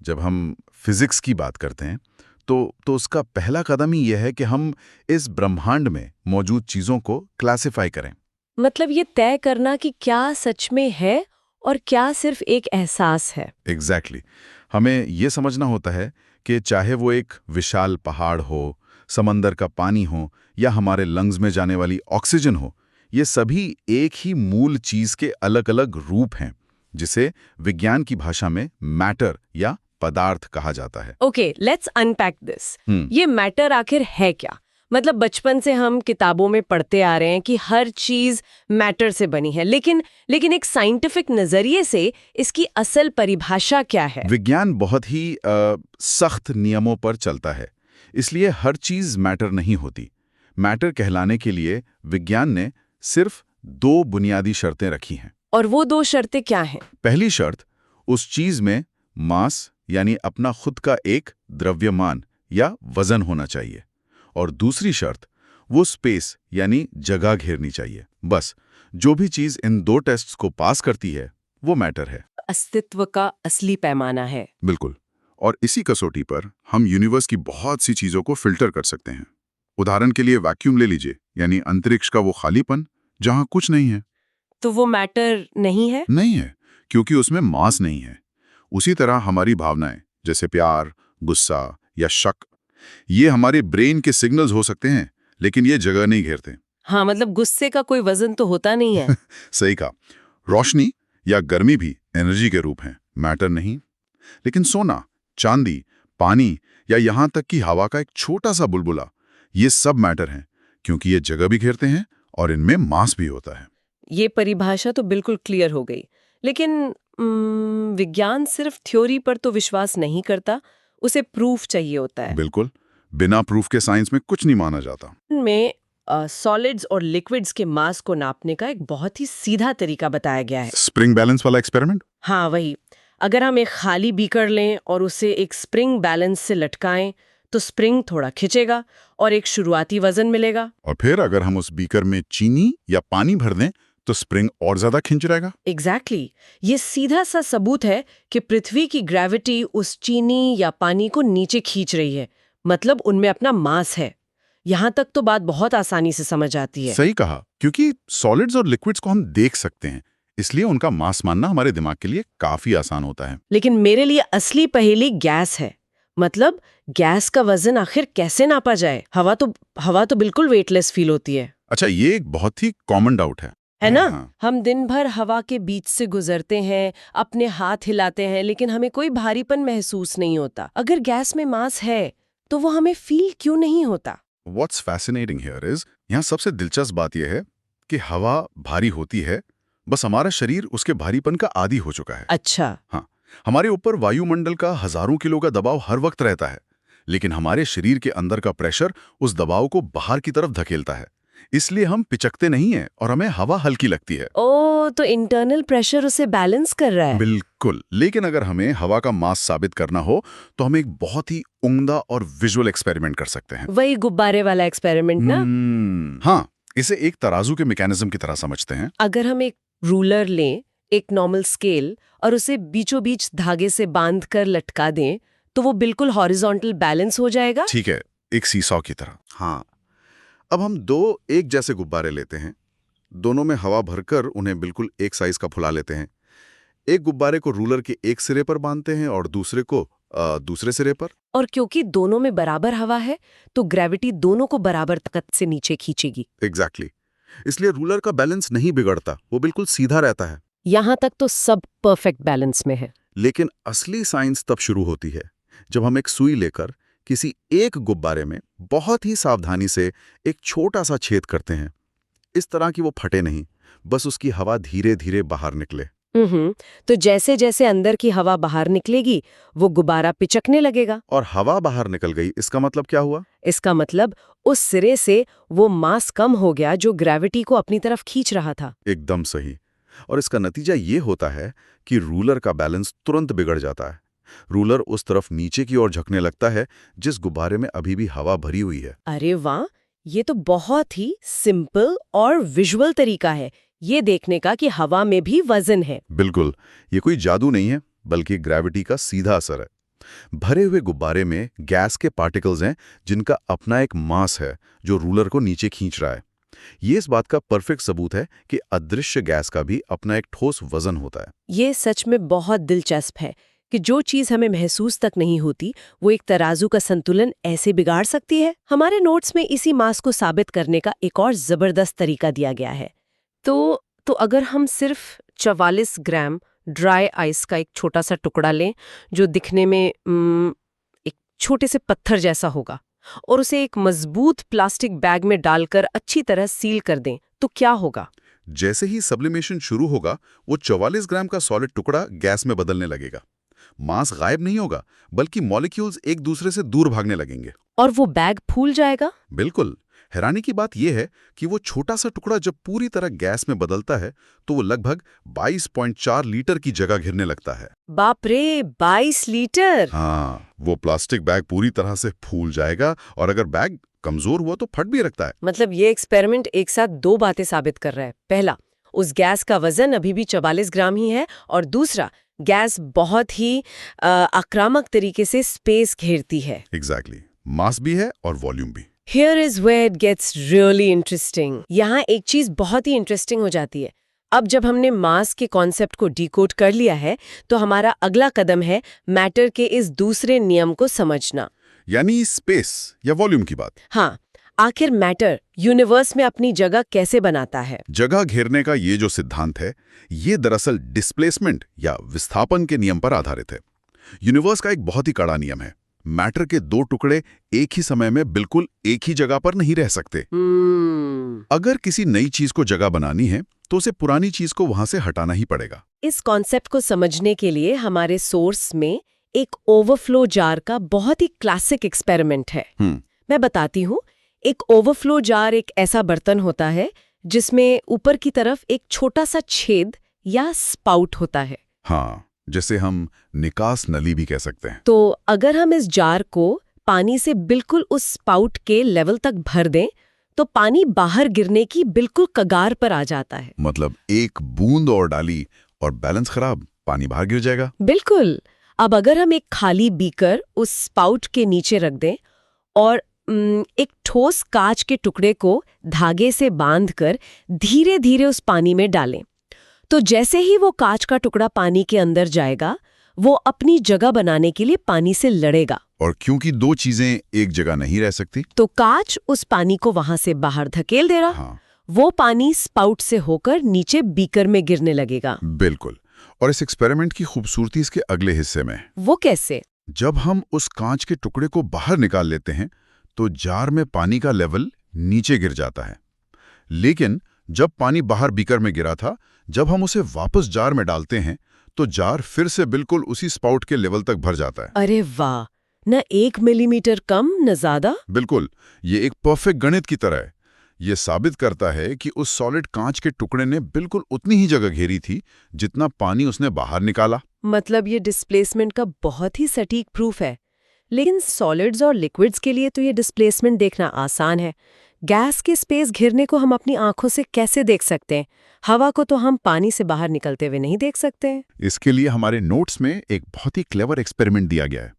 जब हम फिजिक्स की बात करते हैं तो उसका पहला कदम ही यह है कि हम इस ब्रह्मांड में मौजूद चीज़ों को क्लासिफाई करें। मतलब ये तय करना कि क्या सच में है और क्या सिर्फ एक एहसास है। एग्जैक्टली हमें ये समझना होता है कि चाहे वो एक विशाल पहाड़ हो, समंदर का पानी हो या हमारे लंग्स में जाने वाली ऑक्सीजन हो, ये सभी एक ही मूल चीज़ के अलग अलग रूप हैं, जिसे विज्ञान की भाषा में मैटर या पदार्थ कहा जाता है। Okay, let's unpack this. ये मैटर आखिर है क्या? मतलब बचपन से हम किताबों में पढ़ते आ रहे हैं कि हर चीज मैटर से बनी है, लेकिन एक साइंटिफिक नजरिए से इसकी असल परिभाषा क्या है? विज्ञान बहुत ही सख्त नियमों पर चलता है, इसलिए हर चीज मैटर नहीं होती। मैटर कहलाने के लिए विज्ञान ने सिर्फ 2 बुनियादी शर्तें रखी हैं। और वो 2 शर्तें क्या हैं? पहली शर्त, उस चीज में मास यानी अपना खुद का एक द्रव्यमान या वजन होना चाहिए, और दूसरी शर्त, वो स्पेस यानी जगह घेरनी चाहिए। बस जो भी चीज इन 2 टेस्ट्स को पास करती है वो मैटर है। अस्तित्व का असली पैमाना है। बिल्कुल। और इसी कसौटी पर हम यूनिवर्स की बहुत सी चीजों को फिल्टर कर सकते हैं। उदाहरण के लिए वैक्यूम ले लीजिए, यानी अंतरिक्ष का वो खालीपन जहां कुछ नहीं है। तो वो मैटर नहीं है? नहीं है, क्योंकि उसमें मास नहीं है। उसी तरह हमारी भावनाएं, जैसे प्यार, गुस्सा या शक, ये हमारे ब्रेन के सिग्नल्स हो सकते हैं, लेकिन ये जगह नहीं घेरते। हाँ, मतलब गुस्से का कोई वजन तो होता नहीं है। सही कहा। रोशनी या गर्मी भी एनर्जी के रूप हैं, मैटर नहीं। लेकिन सोना, चांदी, पानी या यहां तक कि हवा का एक छोटा सा बुलबुला, ये सब मैटर हैं, क्योंकि ये जगह भी घेरते हैं और इनमें मास भी होता है। ये परिभाषा तो बिल्कुल क्लियर हो गई, लेकिन विज्ञान सिर्फ थ्योरी पर तो विश्वास नहीं करता, उसे प्रूफ चाहिए होता है। बिल्कुल, बिना प्रूफ के साइंस में कुछ नहीं माना जाता। में सॉलिड्स और लिक्विड्स के मास को नापने का एक बहुत ही सीधा तरीका बताया गया है। स्प्रिंग बैलेंस वाला एक्सपेरिमेंट? हाँ, वही। अगर हम एक खाली बीकर लें और उसे एक स्प्रिंग बैलेंस से लटकाएं, तो स्प्रिंग थोड़ा खिंचेगा और एक शुरुआती वजन मिलेगा। और फिर अगर हम उस बीकर में चीनी या पानी भर दें तो स्प्रिंग और ज्यादा खिंच रहेगा। एग्जैक्टली। ये सीधा सा सबूत है कि पृथ्वी की ग्रेविटी उस चीनी या पानी को नीचे खींच रही है, मतलब उनमें अपना मास है। यहाँ तक तो बात बहुत आसानी से समझ आती है। सही कहा, क्योंकि सॉलिड्स और लिक्विड्स को हम देख सकते हैं, इसलिए उनका मास मानना हमारे दिमाग के लिए काफी आसान होता है। लेकिन मेरे लिए असली पहेली गैस है। मतलब गैस का वजन आखिर कैसे नापा जाए? हवा तो बिल्कुल वेटलेस फील होती है। अच्छा, ये एक बहुत ही कॉमन डाउट है ना? हाँ। हम दिन भर हवा के बीच से गुजरते हैं, अपने हाथ हिलाते हैं, लेकिन हमें कोई भारीपन महसूस नहीं होता। अगर गैस में मास है तो वो हमें फील क्यों नहीं होता? What's fascinating here is, यहाँ सबसे दिलचस्प बात यह है कि हवा भारी होती है, बस हमारा शरीर उसके भारीपन का आदी हो चुका है। अच्छा। हाँ, हमारे ऊपर वायुमंडल का हजारों किलो का दबाव हर वक्त रहता है, लेकिन हमारे शरीर के अंदर का प्रेशर उस दबाव को बाहर की तरफ धकेलता है। इसलिए हम पिचकते नहीं हैं और हमें हवा हल्की लगती है। ओ, तो इंटरनल प्रेशर उसे बैलेंस कर रहा है। बिल्कुल। लेकिन अगर हमें हवा का मास साबित करना हो तो हम एक बहुत ही उम्दा और विजुअल एक्सपेरिमेंट कर सकते हैं। वही गुब्बारे वाला एक्सपेरिमेंट ना? हाँ, इसे एक तराजू के मैकेनिज्म की तरह समझते हैं। अगर हम एक रूलर लें, एक नॉर्मल स्केल, और उसे बीचों बीच धागे से बांध कर लटका दें, तो वो बिल्कुल हॉरिजॉन्टल बैलेंस हो जाएगा। ठीक है, एक सीसॉ की तरह। हाँ, अब हम 2 एक जैसे गुब्बारे लेते हैं, दोनों में हवा भरकर उन्हें बिल्कुल एक साइज का फुला लेते हैं। एक गुब्बारे को रूलर के एक सिरे पर बांधते हैं और दूसरे को दूसरे सिरे पर। और क्योंकि दोनों में बराबर हवा है, तो ग्रेविटी दोनों को बराबर ताकत से नीचे खींचेगी। एग्जैक्टली। इसलिए रूलर का बैलेंस नहीं बिगड़ता, वो बिल्कुल सीधा रहता है। यहाँ तक तो सब परफेक्ट बैलेंस में है। लेकिन असली साइंस तब शुरू होती है जब हम एक सुई लेकर किसी एक गुब्बारे में बहुत ही सावधानी से एक छोटा सा छेद करते हैं, इस तरह कि वो फटे नहीं, बस उसकी हवा धीरे धीरे बाहर निकले। तो जैसे जैसे अंदर की हवा बाहर निकलेगी, वो गुब्बारा पिचकने लगेगा। और हवा बाहर निकल गई, इसका मतलब क्या हुआ? इसका मतलब उस सिरे से वो मास कम हो गया जो ग्रेविटी को अपनी तरफ खींच रहा था। एकदम सही। और इसका नतीजा ये होता है कि रूलर का बैलेंस तुरंत बिगड़ जाता है। रूलर उस तरफ नीचे की ओर झुकने लगता है जिस गुब्बारे में अभी भी हवा भरी हुई है। अरे वाह, ये तो बहुत ही सिंपल और विजुअल तरीका है ये देखने का कि हवा में भी वजन है। बिल्कुल, ये कोई जादू नहीं है, बल्कि ग्रेविटी का सीधा असर है। भरे हुए गुब्बारे में गैस के पार्टिकल्स हैं जिनका अपना एक मास है जो रूलर को नीचे खींच रहा है। ये इस बात का परफेक्ट सबूत है कि अदृश्य गैस का भी अपना एक ठोस वजन होता है। ये सच में बहुत दिलचस्प है कि जो चीज हमें महसूस तक नहीं होती वो एक तराजू का संतुलन ऐसे बिगाड़ सकती है। हमारे नोट्स में इसी मास को साबित करने का एक और जबरदस्त तरीका दिया गया है। तो अगर हम सिर्फ 44 ग्राम ड्राई आइस का एक छोटा सा टुकड़ा लें जो दिखने में एक छोटे से पत्थर जैसा होगा और उसे एक मजबूत प्लास्टिक बैग में डालकर अच्छी तरह सील कर दें, तो क्या होगा? जैसे ही सब्लिमेशन शुरू होगा, वो 44 ग्राम का सॉलिड टुकड़ा गैस में बदलने लगेगा। मास गायब नहीं होगा, बल्कि मॉलिक्यूल्स एक दूसरे से दूर भागने लगेंगे। और वो बैग फूल जाएगा? बिल्कुल। हैरानी की बात यह है कि वो छोटा सा टुकड़ा जब पूरी तरह गैस में बदलता है तो वो लगभग 22.4 लीटर की जगह घेरने लगता है। बाप रे, 22 लीटर! हाँ, वो प्लास्टिक बैग पूरी तरह से फूल जाएगा और अगर बैग कमजोर हुआ तो फट भी रखता है। मतलब ये एक्सपेरिमेंट एक साथ दो बातें साबित कर रहा है। पहला, उस गैस का वजन अभी भी 44 ग्राम ही है, और दूसरा, गैस बहुत ही आक्रामक तरीके से स्पेस घेरती है। एग्जैक्टली, मास भी है और वॉल्यूम भी। Here is where it gets really interesting. यहाँ एक चीज बहुत ही इंटरेस्टिंग हो जाती है। अब जब हमने मास के कॉन्सेप्ट को डिकोड कर लिया है तो हमारा अगला कदम है मैटर के इस दूसरे नियम को समझना, यानी स्पेस या वॉल्यूम की बात। हाँ, आखिर मैटर यूनिवर्स में अपनी जगह कैसे बनाता है? जगह घेरने का ये जो सिद्धांत है, ये दरअसल डिस्प्लेसमेंट या विस्थापन के नियम पर आधारित है। यूनिवर्स का एक बहुत ही कड़ा नियम है। मैटर के दो टुकड़े एक ही समय में बिल्कुल एक ही जगह पर नहीं रह सकते। अगर किसी नई चीज को जगह बनानी है तो उसे पुरानी चीज को वहां से हटाना ही पड़ेगा। इस कॉन्सेप्ट को समझने के लिए हमारे सोर्स में एक ओवरफ्लो जार का बहुत ही क्लासिक एक्सपेरिमेंट है। मैं बताती हूँ। एक ओवरफ्लो जार एक ऐसा बर्तन होता है जिसमें ऊपर की तरफ एक छोटा सा छेद या स्पाउट होता है। हाँ, जैसे हम निकास नली भी कह सकते हैं। तो अगर हम इस जार को पानी से बिल्कुल उस स्पाउट के लेवल तक भर दें तो पानी बाहर गिरने की बिल्कुल कगार पर आ जाता है। मतलब एक बूंद और डाली और बैलेंस खराब, पानी बाहर गिर जाएगा। बिल्कुल। अब अगर हम एक खाली बीकर उस स्पाउट के नीचे रख दें और एक ठोस कांच के टुकड़े को धागे से बांधकर धीरे धीरे उस पानी में डालें, तो जैसे ही वो कांच का टुकड़ा पानी के अंदर जाएगा वो अपनी जगह बनाने के लिए पानी से लड़ेगा। और क्योंकि दो चीजें एक जगह नहीं रह सकती तो कांच उस पानी को वहां से बाहर धकेल दे रहा। हाँ। वो पानी स्पाउट से होकर नीचे बीकर में गिरने लगेगा। बिल्कुल। और इस एक्सपेरिमेंट की खूबसूरती इसके अगले हिस्से में। वो कैसे? जब हम उस कांच के टुकड़े को बाहर निकाल लेते हैं तो जार में पानी का लेवल नीचे गिर जाता है, लेकिन जब पानी बाहर बीकर में गिरा था, जब हम उसे वापस जार में डालते हैं तो जार फिर से बिल्कुल उसी स्पाउट के लेवल तक भर जाता है। अरे वाह, न 1 मिलीमीटर कम न ज्यादा। बिल्कुल, ये एक परफेक्ट गणित की तरह है। ये साबित करता है कि उस सॉलिड कांच के टुकड़े ने बिल्कुल उतनी ही जगह घेरी थी जितना पानी उसने बाहर निकाला। मतलब ये डिस्प्लेसमेंट का बहुत ही सटीक प्रूफ है। लेकिन सॉलिड्स और लिक्विड्स के लिए तो ये डिस्प्लेसमेंट देखना आसान है। गैस के स्पेस घिरने को हम अपनी आंखों से कैसे देख सकते हैं? हवा को तो हम पानी से बाहर निकलते हुए नहीं देख सकते। इसके लिए हमारे नोट्स में एक बहुत ही क्लेवर एक्सपेरिमेंट दिया गया है।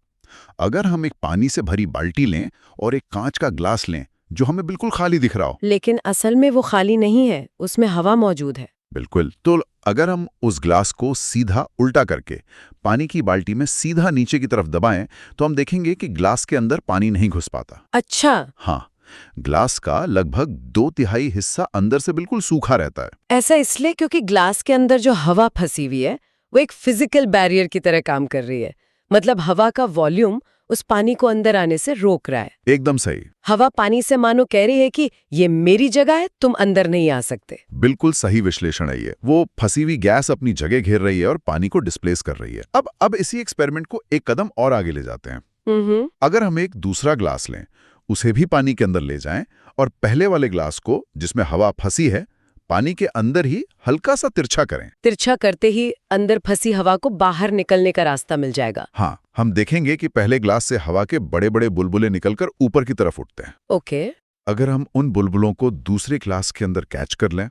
अगर हम एक पानी से भरी बाल्टी लें और एक कांच का ग्लास लें जो हमें बिल्कुल खाली दिख रहा हो, लेकिन असल में वो खाली नहीं है, उसमें हवा मौजूद है। बिल्कुल। तो अगर हम उस ग्लास को सीधा उल्टा करके पानी की बाल्टी में सीधा नीचे की तरफ दबाएं तो हम देखेंगे कि ग्लास के अंदर पानी नहीं घुस पाता। अच्छा। हाँ, ग्लास का लगभग 2/3 हिस्सा अंदर से बिल्कुल सूखा रहता है। ऐसा इसलिए क्योंकि ग्लास के अंदर जो हवा फंसी हुई है वो एक फिजिकल बैरियर की तरह काम कर रही है। मतलब हवा का वॉल्यूम उस पानी को अंदर आने से रोक रहा है। एकदम सही। हवा पानी से मानो कह रही है कि ये मेरी जगह है, तुम अंदर नहीं आ सकते। बिल्कुल सही विश्लेषण है ये। वो फंसी हुई गैस अपनी जगह घेर रही है और पानी को डिस्प्लेस कर रही है। अब इसी एक्सपेरिमेंट को एक कदम और आगे ले जाते हैं। अगर हम एक दूसरा ग्लास लें, उसे भी पानी के अंदर ले जाएं और पहले वाले ग्लास को, जिसमें हवा फंसी है, पानी के अंदर ही हल्का सा तिरछा करें। तिरछा करते ही अंदर फंसी हवा को बाहर निकलने का रास्ता मिल जाएगा। हाँ, हम देखेंगे कि पहले ग्लास से हवा के बड़े बड़े बुलबुले निकलकर ऊपर की तरफ उठते हैं। ओके। अगर हम उन बुलबुलों को दूसरे ग्लास के अंदर कैच कर लें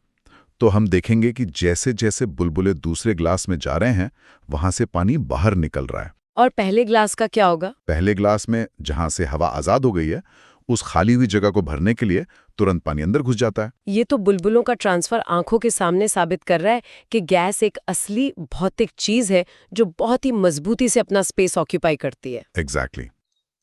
तो हम देखेंगे कि जैसे जैसे बुलबुले दूसरे ग्लास में जा रहे हैं वहां से पानी बाहर निकल रहा है। और पहले ग्लास का क्या होगा? पहले ग्लास में जहां से हवा आजाद हो गई है, उस खाली हुई जगह को भरने के लिए तुरंत पानी अंदर घुस जाता है। ये तो बुलबुलों का ट्रांसफर आंखों के सामने साबित कर रहा है कि गैस एक असली भौतिक चीज है जो बहुत ही मजबूती से अपना स्पेस ऑक्यूपाई करती है। एग्जैक्टली।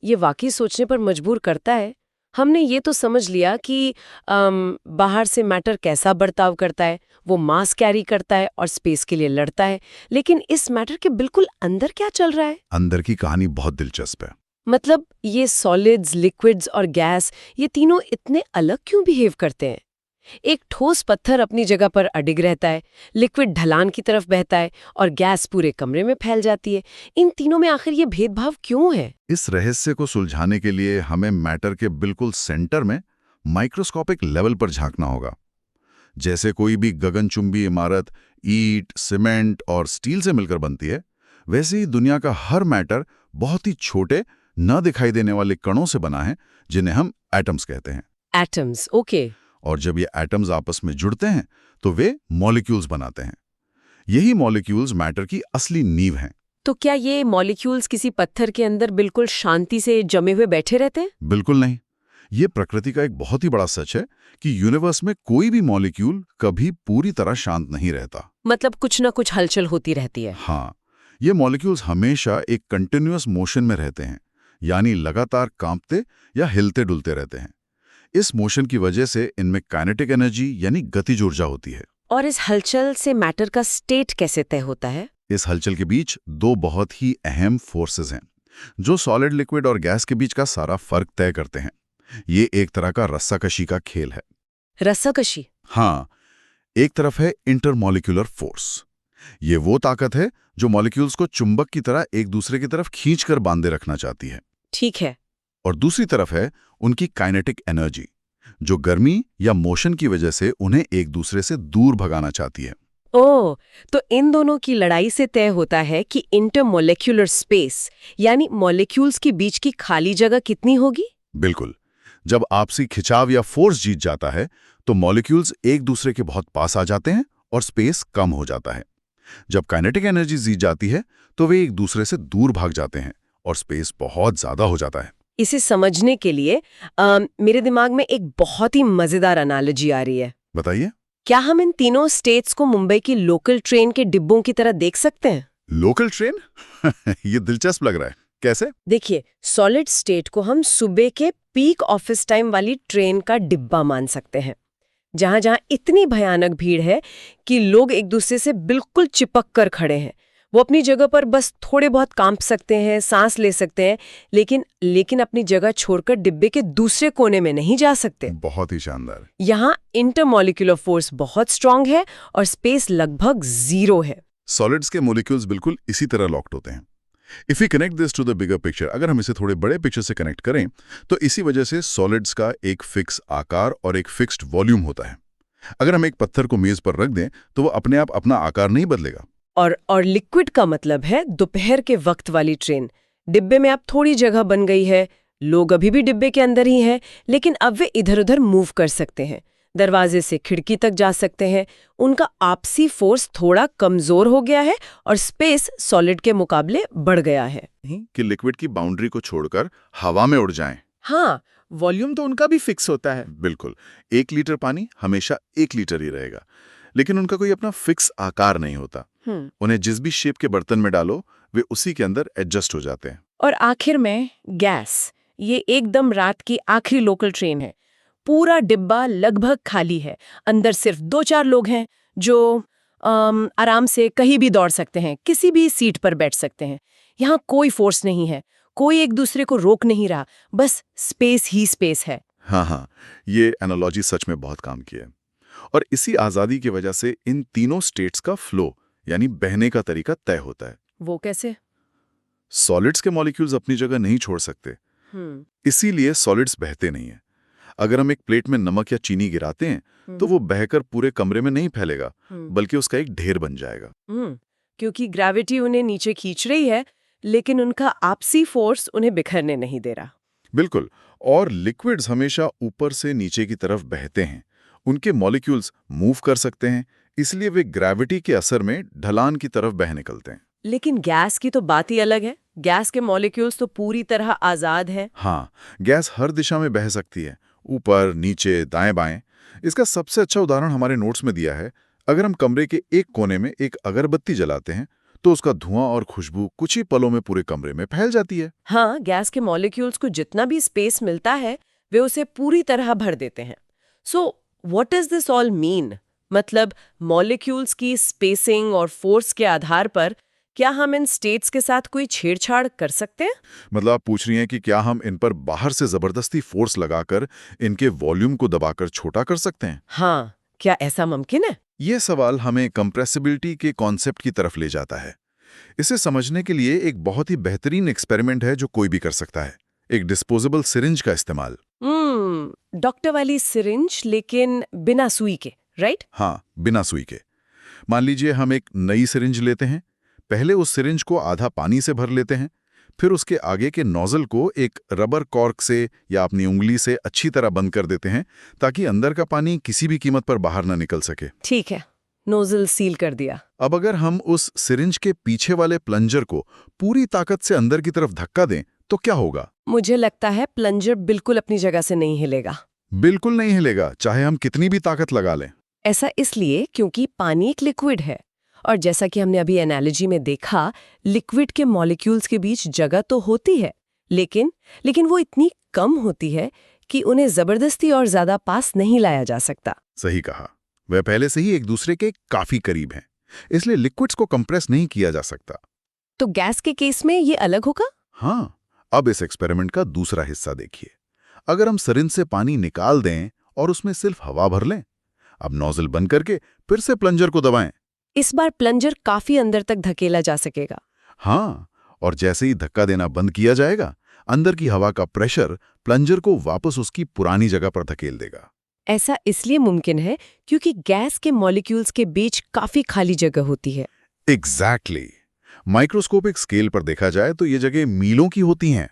ये वाकई सोचने पर मजबूर करता है। हमने ये तो समझ लिया कि बाहर से मैटर कैसा बर्ताव करता है, वो मास कैरी करता है और स्पेस के लिए लड़ता है, लेकिन इस मैटर के बिल्कुल अंदर क्या चल रहा है? अंदर की कहानी बहुत दिलचस्प है। मतलब ये सॉलिड्स, लिक्विड्स और गैस, ये तीनों इतने अलग क्यों बिहेव करते हैं? एक ठोस पत्थर अपनी जगह पर अडिग रहता है, लिक्विड ढलान की तरफ बहता है और गैस पूरे कमरे में फैल जाती है। इन तीनों में आखिर ये भेदभाव क्यों है? इस रहस्य को सुलझाने के लिए हमें मैटर के बिल्कुल सेंटर में माइक्रोस्कोपिक लेवल पर झांकना होगा। जैसे कोई भी गगनचुंबी इमारत ईंट, सीमेंट और स्टील से मिलकर बनती है, वैसे ही दुनिया का हर मैटर बहुत ही छोटे, न दिखाई देने वाले कणों से बना है, जिन्हें हम एटम्स कहते हैं। Atoms, okay. और जब ये एटम्स आपस में जुड़ते हैं तो वे मॉलिक्यूल्स बनाते हैं। यही मॉलिक्यूल्स मैटर की असली नींव हैं। तो क्या ये मॉलिक्यूल्स किसी पत्थर के अंदर बिल्कुल शांति से जमे हुए बैठे रहते हैं? बिल्कुल नहीं। ये प्रकृति का एक बहुत ही बड़ा सच है कि यूनिवर्स में कोई भी मॉलिक्यूल कभी पूरी तरह शांत नहीं रहता। मतलब कुछ ना कुछ हलचल होती रहती है। हाँ, ये मॉलिक्यूल्स हमेशा एक कंटिन्यूअस मोशन में रहते हैं, यानी लगातार कांपते या हिलते डुलते रहते हैं। इस मोशन की वजह से इनमें काइनेटिक एनर्जी यानी गतिज ऊर्जा होती है। और इस हलचल से मैटर का स्टेट कैसे तय होता है? इस हलचल के बीच दो बहुत ही अहम फोर्सेस हैं, जो सॉलिड, लिक्विड और गैस के बीच का सारा फर्क तय करते हैं। ये एक तरह का रस्साकशी का खेल है। रस्साकशी? हाँ, एक तरफ है इंटरमॉलिक्यूलर फोर्स। ये वो ताकत है जो मॉलिक्यूल्स को चुंबक की तरह एक दूसरे की तरफ खींचकर बांधे रखना चाहती है। ठीक है। और दूसरी तरफ है उनकी काइनेटिक एनर्जी, जो गर्मी या मोशन की वजह से उन्हें एक दूसरे से दूर भगाना चाहती है। ओह, तो इन दोनों की लड़ाई से तय होता है कि इंटरमॉलिक्यूलर स्पेस यानी मॉलिक्यूल्स के बीच की खाली जगह कितनी होगी? बिल्कुल। जब आपसी खिंचाव या फोर्स जीत जाता है तो मॉलिक्यूल्स एक दूसरे के बहुत पास आ जाते हैं और स्पेस कम हो जाता है। जब काइनेटिक एनर्जी जीत जाती है तो वे एक दूसरे से दूर भाग जाते हैं और स्पेस बहुत ज्यादा हो जाता है। इसे समझने के लिए मेरे दिमाग में एक बहुत ही मजेदार एनालॉजी आ रही है। बताइए। क्या हम इन तीनों स्टेट्स को मुंबई की लोकल ट्रेन के डिब्बों की तरह देख सकते हैं? Local train? ये दिलचस्प लग रहा है। कैसे? देखिए, सॉलिड स्टेट को हम सुबह के पीक ऑफिस टाइम वाली ट्रेन का डिब्बा मान सकते हैं, जहां जहां इतनी भयानक भीड़ है कि लोग एक दूसरे से बिल्कुल चिपक कर खड़े हैं। वो अपनी जगह पर बस थोड़े बहुत कांप सकते हैं, सांस ले सकते हैं, लेकिन अपनी जगह छोड़कर डिब्बे के दूसरे कोने में नहीं जा सकते। बहुत ही शानदार। यहाँ इंटरमॉलिक्यूलर फोर्स बहुत स्ट्रांग है और स्पेस लगभग जीरो है। सॉलिड्स के मॉलिक्यूल्स बिल्कुल इसी तरह लॉक्ड होते हैं। If we connect this to the bigger picture, अगर हम इसे थोड़े बड़े पिक्चर से कनेक्ट करें तो इसी वजह से सॉलिड्स का एक फिक्स आकार और एक फिक्स्ड वॉल्यूम होता है। अगर हम एक पत्थर को मेज पर रख दें तो वो अपने आप अपना आकार नहीं बदलेगा। और लिक्विड का मतलब है दोपहर के वक्त वाली ट्रेन। डिब्बे में अब थोड़ी जगह बन गई है, लोग अभी भी डिब्बे के अंदर ही हैं, लेकिन अब वे इधर उधर मूव कर सकते हैं, दरवाजे से खिड़की तक जा सकते हैं। उनका आपसी फोर्स थोड़ा कमजोर हो गया है और स्पेस सॉलिड के मुकाबले बढ़ गया है। कि लिक्विड की बाउंड्री को छोड़कर हवा में उड़ जाएं। हाँ, वॉल्यूम तो उनका भी फिक्स होता है। बिल्कुल। 1 लीटर पानी हमेशा 1 लीटर ही रहेगा, लेकिन उनका कोई अपना फिक्स आकार नहीं होता। उन्हें जिस भी शेप के बर्तन में डालो वे उसी के अंदर एडजस्ट हो जाते हैं। और आखिर में गैस, ये एकदम रात की आखिरी लोकल ट्रेन है। पूरा डिब्बा लगभग खाली है, अंदर सिर्फ 2-4 लोग हैं जो आराम से कहीं भी दौड़ सकते हैं, किसी भी सीट पर बैठ सकते हैं। यहाँ कोई फोर्स नहीं है, कोई एक दूसरे को रोक नहीं रहा, बस स्पेस ही स्पेस है। हाँ, ये एनालॉजी सच में बहुत काम की है। और इसी आज़ादी की वजह से इन तीनों स्टेट्स का फ्लो यानी बहने का तरीका तय होता है। वो कैसे? सॉलिड्स के मॉलिक्यूल्स अपनी जगह नहीं छोड़ सकते, इसीलिए सॉलिड्स बहते नहीं हैं। अगर हम एक प्लेट में नमक या चीनी गिराते हैं तो वो बहकर पूरे कमरे में नहीं फैलेगा, बल्कि उसका एक ढेर बन जाएगा। क्योंकि ग्रेविटी उन्हें नीचे खींच रही है, लेकिन उनका आपसी फोर्स उन्हें बिखरने नहीं दे रहा। बिल्कुल। और लिक्विड्स हमेशा ऊपर से नीचे की तरफ बहते हैं। उनके मॉलिक्यूल्स मूव कर सकते हैं, इसलिए वे ग्रेविटी के असर में ढलान की तरफ बह निकलते हैं। लेकिन गैस की तो बात ही अलग है। गैस के मॉलिक्यूल्स तो पूरी तरह आजाद हैं। हाँ, गैस हर दिशा में बह सकती है, ऊपर, नीचे, दाएं बाएं। इसका सबसे अच्छा उदाहरण हमारे नोट्स में दिया है। अगर हम कमरे के एक कोने में एक अगरबत्ती जलाते हैं तो उसका धुआं और खुशबू कुछ ही पलों में पूरे कमरे में फैल जाती है। हाँ, गैस के मॉलिक्यूल्स को जितना भी स्पेस मिलता है वे उसे पूरी तरह भर देते हैं। So what does this all mean? मतलब मॉलिक्यूल्स की स्पेसिंग और फोर्स के आधार पर क्या हम इन स्टेट्स के साथ कोई छेड़छाड़ कर सकते हैं? मतलब आप पूछ रही हैं कि क्या हम इन पर बाहर से जबरदस्ती फोर्स लगाकर इनके वॉल्यूम को दबाकर छोटा कर सकते हैं? हाँ, क्या ऐसा मुमकिन है? ये सवाल हमें कंप्रेसिबिलिटी के कॉन्सेप्ट की तरफ ले जाता है। इसे समझने के लिए एक बहुत ही बेहतरीन एक्सपेरिमेंट है जो कोई भी कर सकता है, एक डिस्पोजेबल सिरिंज का इस्तेमाल। डॉक्टर वाली सिरिंज, लेकिन बिना सुई के, राइट? हाँ, बिना सुई के। मान लीजिए हम एक नई सिरिंज लेते हैं। पहले उस सिरिंज को आधा पानी से भर लेते हैं, फिर उसके आगे के नोजल को एक रबर कॉर्क से या अपनी उंगली से अच्छी तरह बंद कर देते हैं ताकि अंदर का पानी किसी भी कीमत पर बाहर ना निकल सके। ठीक है, नोजल सील कर दिया। अब अगर हम उस सिरिंज के पीछे वाले प्लंजर को पूरी ताकत से अंदर की तरफ धक्का दें तो क्या होगा? मुझे लगता है प्लंजर बिल्कुल अपनी जगह से नहीं हिलेगा। बिल्कुल नहीं हिलेगा, चाहे हम कितनी भी ताकत लगा लें। ऐसा इसलिए क्योंकि पानी एक लिक्विड है, और जैसा कि हमने अभी एनालॉजी में देखा, लिक्विड के मॉलिक्यूल्स के बीच जगह तो होती है, लेकिन वो इतनी कम होती है कि उन्हें जबरदस्ती और ज्यादा पास नहीं लाया जा सकता। सही कहा, वह पहले से ही एक दूसरे के काफी करीब हैं, इसलिए लिक्विड्स को कंप्रेस नहीं किया जा सकता। तो गैस के केस में ये अलग होगा? हाँ, अब इस एक्सपेरिमेंट का दूसरा हिस्सा देखिए। अगर हम सिरिंज से पानी निकाल दें और उसमें सिर्फ हवा भर लें, अब नोजल बंद करके फिर से प्लंजर को दबाएं। इस बार प्लंजर काफी अंदर तक धकेला जा सकेगा। हाँ, और जैसे ही धक्का देना बंद किया जाएगा, अंदर की हवा का प्रेशर प्लंजर को वापस उसकी पुरानी जगह पर धकेल देगा। ऐसा इसलिए मुमकिन है क्योंकि गैस के मॉलिक्यूल्स के बीच काफी खाली जगह होती है। एग्जैक्टली। माइक्रोस्कोपिक स्केल पर देखा जाए तो ये जगह मीलों की होती हैं।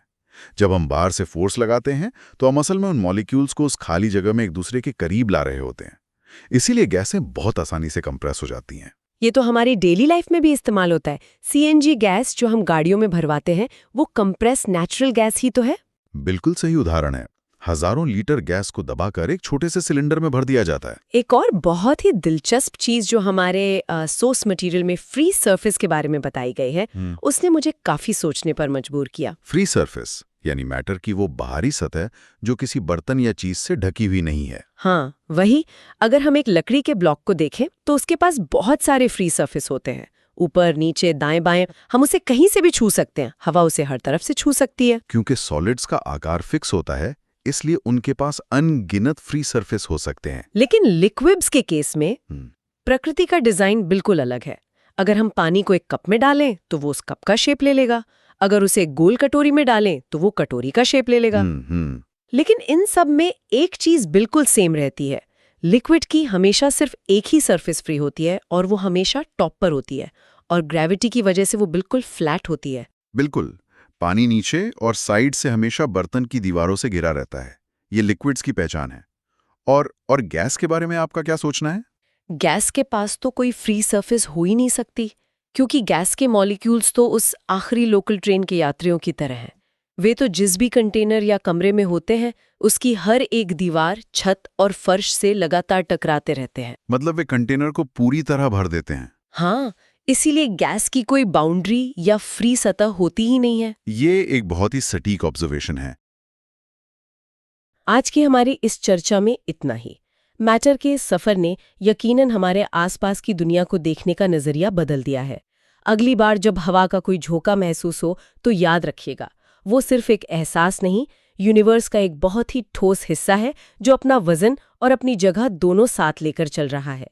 जब हम बाहर से फोर्स लगाते हैं तो हम असल में उन मॉलिक्यूल्स को उस खाली जगह में एक दूसरे के करीब ला रहे होते हैं। इसीलिए गैसें बहुत आसानी से कंप्रेस हो जाती हैं। ये तो हमारी डेली लाइफ में भी इस्तेमाल होता है। सीएनजी गैस जो हम गाड़ियों में भरवाते हैं, वो कंप्रेस नेचुरल गैस ही तो है। बिल्कुल सही उदाहरण है। हजारों लीटर गैस को दबाकर एक छोटे से सिलेंडर में भर दिया जाता है। एक और बहुत ही दिलचस्प चीज जो हमारे सोर्स मटेरियल में फ्री सरफेस के बारे में बताई गई है, उसने मुझे काफी सोचने पर मजबूर किया। फ्री सरफेस यानी मैटर की वो बाहरी सतह जो किसी बर्तन या चीज से ढकी हुई नहीं है। हाँ, वही। अगर हम एक लकड़ी के ब्लॉक को देखें तो उसके पास बहुत सारे फ्री सरफेस होते हैं, ऊपर, नीचे, दाएं बाएं। हम उसे कहीं से भी छू सकते हैं, हवा उसे हर तरफ से छू सकती है। क्योंकि सॉलिड्स का आकार फिक्स होता है, इसलिए उनके पास अनगिनत फ्री सरफेस हो सकते हैं। लेकिन लिक्विड्स के केस में प्रकृति का डिजाइन बिल्कुल अलग है। अगर हम पानी को एक कप में डालें तो वो उस कप का शेप ले लेगा, अगर उसे गोल कटोरी में डालें तो वो कटोरी का शेप ले लेगा। लेकिन इन सब में एक चीज बिल्कुल सेम रहती है। लिक्विड की हमेशा सिर्फ एक ही सरफेस फ्री होती है और वो हमेशा टॉप पर होती है, और ग्रेविटी की वजह से वो बिल्कुल फ्लैट होती है। बिल्कुल, पानी नीचे और साइड से हमेशा बर्तन की दीवारों से घिरा रहता है। ये लिक्विड्स की पहचान है। और गैस के बारे में आपका क्या सोचना है? गैस के पास तो कोई फ्री सरफेस हो ही नहीं सकती, क्योंकि गैस के मॉलिक्यूल्स तो उस आखिरी लोकल ट्रेन के यात्रियों की तरह हैं। वे तो जिस भी कंटेनर या कमरे में होते हैं, उसकी हर एक दीवार, छत और फर्श से लगातार टकराते रहते हैं। मतलब वे कंटेनर को पूरी तरह भर देते हैं। हाँ, इसीलिए गैस की कोई बाउंड्री या फ्री सतह होती ही नहीं है। ये एक बहुत ही सटीक ऑब्जर्वेशन है। आज की हमारी इस चर्चा में इतना ही। मैटर के इस सफर ने यकीनन हमारे आसपास की दुनिया को देखने का नजरिया बदल दिया है। अगली बार जब हवा का कोई झोंका महसूस हो तो याद रखिएगा, वो सिर्फ एक एहसास नहीं, यूनिवर्स का एक बहुत ही ठोस हिस्सा है जो अपना वजन और अपनी जगह दोनों साथ लेकर चल रहा है।